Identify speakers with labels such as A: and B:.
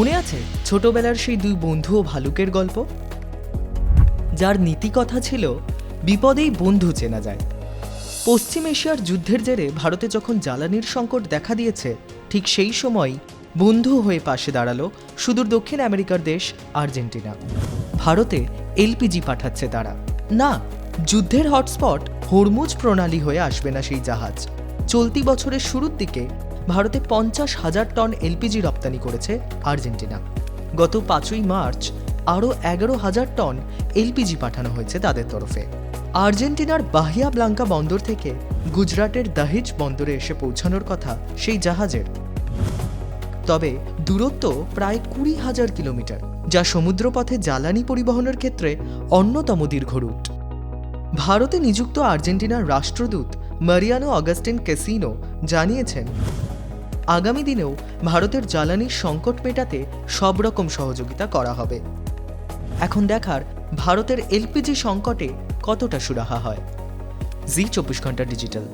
A: মনে আছে ছোটবেলার সেই দুই বন্ধু ও ভালুকের গল্প, যার নীতিকথা ছিল বিপদেই বন্ধু চেনা যায়। পশ্চিম এশিয়ার যুদ্ধের জেরে ভারতে যখন জ্বালানির সংকট দেখা দিয়েছে, ঠিক সেই সময় বন্ধু হয়ে পাশে দাঁড়ালো সুদূর দক্ষিণ আমেরিকার দেশ আর্জেন্টিনা। ভারতে এলপিজি পাঠাচ্ছে তারা। না, যুদ্ধের হটস্পট হরমুজ প্রণালী হয়ে আসবে না সেই জাহাজ। চলতি বছরের শুরুর দিকে ভারতে 50,000 টন এলপিজি রপ্তানি করেছে আর্জেন্টিনা। গত 5ই মার্চ আরও 11,000 টন এলপিজি পাঠানো হয়েছে তাদের তরফে। আর্জেন্টিনার বাহিয়া ব্লাঙ্কা বন্দর থেকে গুজরাটের দাহিজ বন্দরে এসে পৌঁছানোর কথা সেই জাহাজের। তবে দূরত্ব প্রায় 20,000 কিলোমিটার, যা সমুদ্রপথে জ্বালানি পরিবহনের ক্ষেত্রে অন্যতম দীর্ঘ রুট। ভারতে নিযুক্ত আর্জেন্টিনার রাষ্ট্রদূত মারিয়ানো অগাস্টিন ক্যাসিনো জানিয়েছেন, আগামী দিনেও ভারতের জ্বালানির সংকট মেটাতে সব রকম সহযোগিতা করা হবে। এখন দেখার ভারতের এলপিজি সংকটে কতটা সুরাহা হয়। জি 24 ঘন্টা ডিজিটাল।